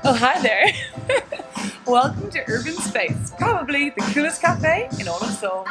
Oh, hi there. Welcome to Urban Space, probably the coolest cafe in all of Seoul.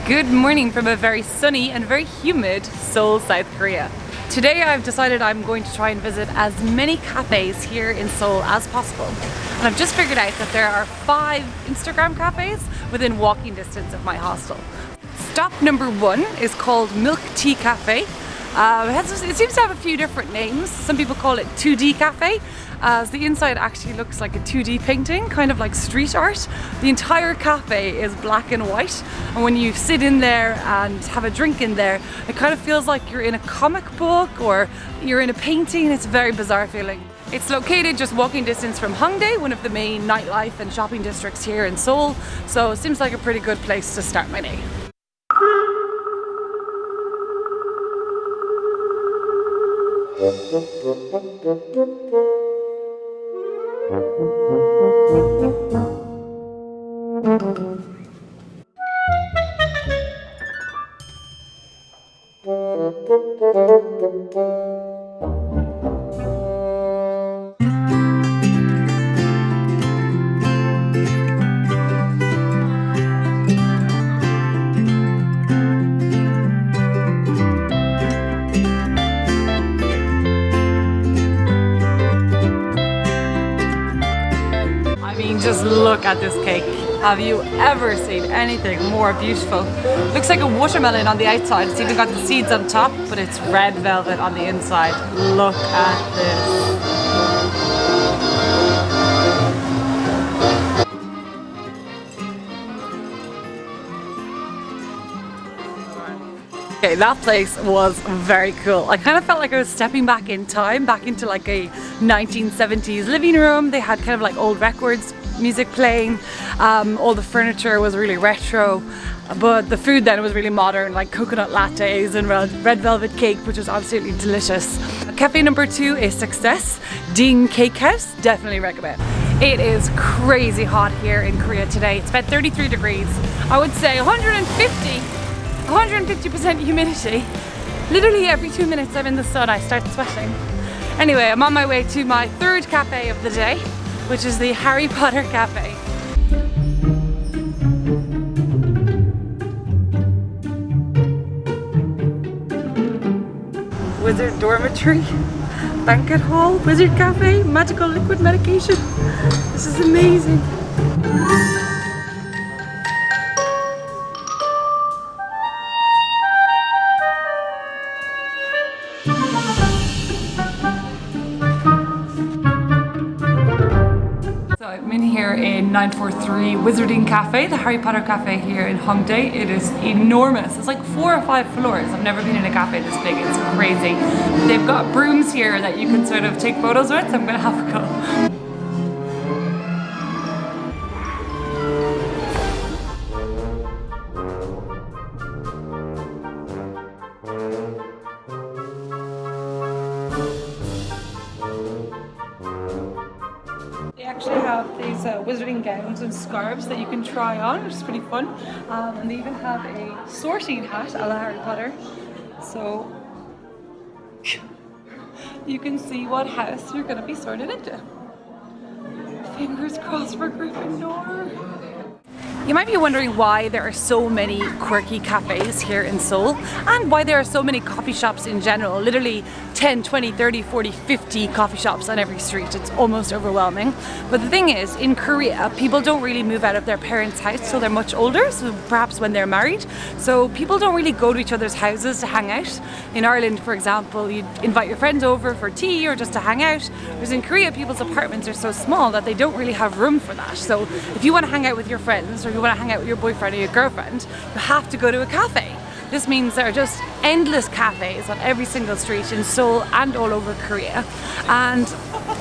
Good morning from a very sunny and very humid Seoul, South Korea. Today I've decided I'm going to try and visit as many cafes here in Seoul as possible. And I've just figured out that there are 5 Instagram cafes within walking distance of my hostel. Stop number 1 is called Milk Tea Cafe. It seems to have a few different names. Some people call it 2D Cafe, as the inside actually looks like a 2D painting, kind of like street art. The entire cafe is black and white, and when you sit in there and have a drink in there, it kind of feels like you're in a comic book or you're in a painting. It's a very bizarre feeling. It's located just walking distance from Hongdae, one of the main nightlife and shopping districts here in Seoul, so it seems like a pretty good place to start my day. Just look at this cake. Have you ever seen anything more beautiful? Looks like a watermelon on the outside. It's even got the seeds on top, but it's red velvet on the inside. Look at this. Okay, that place was very cool. I kind of felt like I was stepping back in time, back into like a 1970s living room. They had kind of like old records, music playing. All the furniture was really retro, but the food then was really modern, like coconut lattes and red velvet cake, which was absolutely delicious. Cafe number 2 is Success Ding Cake House. Definitely recommend. It is crazy hot here in Korea today. It's about 33 degrees. I would say 150% humidity. Literally every 2 minutes I'm in the sun, I start sweating. Anyway, I'm on my way to my 3rd cafe of the day, which is the Harry Potter Cafe. Wizard Dormitory, Banquet Hall, Wizard Cafe, Magical Liquid Medication. This is amazing. In 943 Wizarding Cafe, the Harry Potter Cafe here in Hongdae. It is enormous. It's like 4 or 5 floors. I've never been in a cafe this big. It's crazy. They've got brooms here that you can sort of take photos with, so I'm gonna have a go. Actually have these wizarding gowns and scarves that you can try on, which is pretty fun. And they even have a sorting hat a la Harry Potter. So you can see what house you're going to be sorted into. Fingers crossed for Gryffindor. You might be wondering why there are so many quirky cafes here in Seoul and why there are so many coffee shops in general. Literally 10, 20, 30, 40, 50 coffee shops on every street. It's almost overwhelming. But the thing is, in Korea, people don't really move out of their parents' house till they're much older, so perhaps when they're married. So people don't really go to each other's houses to hang out. In Ireland, for example, you'd invite your friends over for tea or just to hang out. Whereas in Korea, people's apartments are so small that they don't really have room for that. So if you want to hang out with your friends or you want to hang out with your boyfriend or your girlfriend, you have to go to a cafe. This means there are just endless cafes on every single street in Seoul and all over Korea. And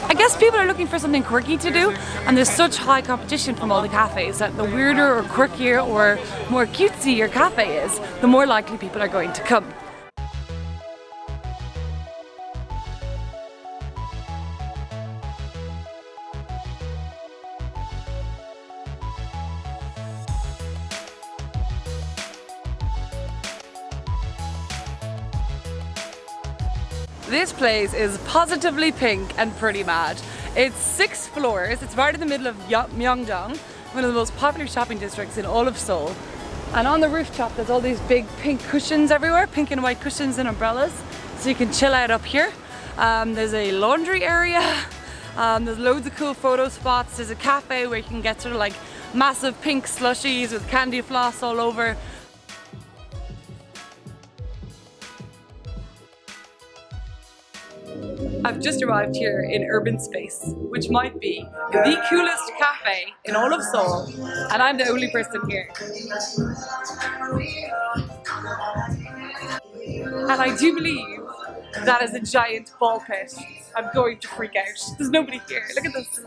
I guess people are looking for something quirky to do, and there's such high competition from all the cafes that the weirder or quirkier or more cutesy your cafe is, the more likely people are going to come. This place is positively pink and pretty mad. It's 6 floors, it's right in the middle of Myeongdong, one of the most popular shopping districts in all of Seoul. And on the rooftop there's all these big pink cushions everywhere, pink and white cushions and umbrellas, so you can chill out up here. There's a laundry area, there's loads of cool photo spots, there's a cafe where you can get sort of like massive pink slushies with candy floss all over. I've just arrived here in Urban Space, which might be the coolest cafe in all of Seoul, and I'm the only person here. And I do believe that is a giant ball pit. I'm going to freak out. There's nobody here. Look at this.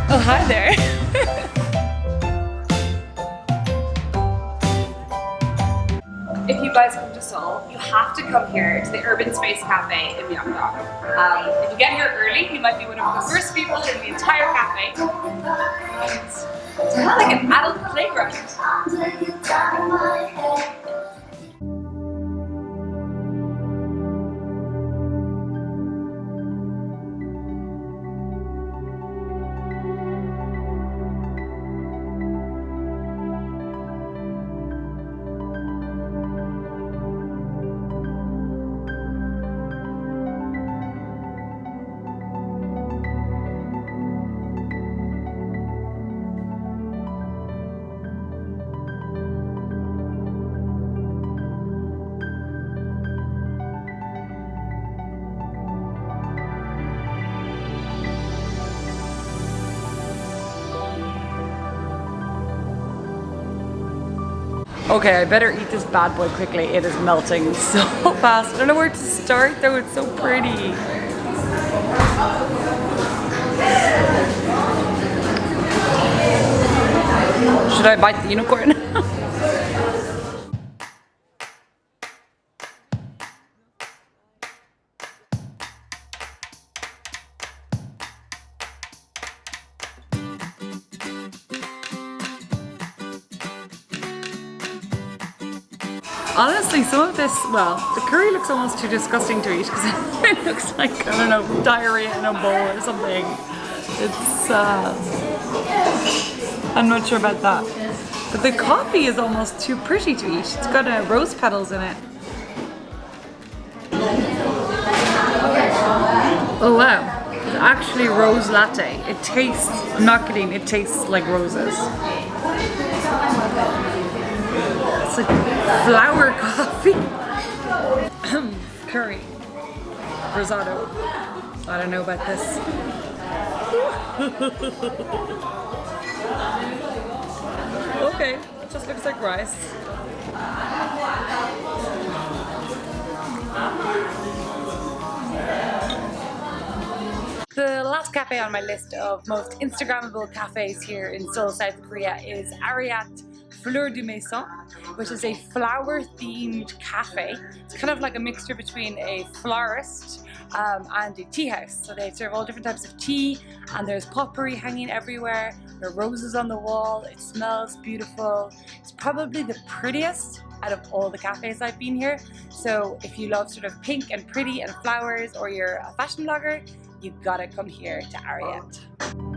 Oh, hi there. If you guys come to Seoul, you have to come here to the Urban Space Cafe in Myeongdong. If you get here early, you might be one of the first people in the entire cafe. And it's kind of like an adult playground. Okay, I better eat this bad boy quickly. It is melting so fast. I don't know where to start though, it's so pretty. Should I bite the unicorn? Honestly, some of this, well, the curry looks almost too disgusting to eat because it looks like, I don't know, diarrhea in a bowl or something. It's, I'm not sure about that. But the coffee is almost too pretty to eat. It's got rose petals in it. Oh wow, it's actually rose latte. It tastes, I'm not kidding, it tastes like roses. It's like flower coffee. Curry. Risotto. I don't know about this. Okay, it just looks like rice. The last cafe on my list of most Instagrammable cafes here in Seoul, South Korea is Fleur de Maison, which is a flower-themed cafe. It's kind of like a mixture between a florist and a tea house. So they serve all different types of tea, and there's potpourri hanging everywhere. There are roses on the wall. It smells beautiful. It's probably the prettiest out of all the cafes I've been here. So if you love sort of pink and pretty and flowers, or you're a fashion blogger, you've got to come here to Ariat.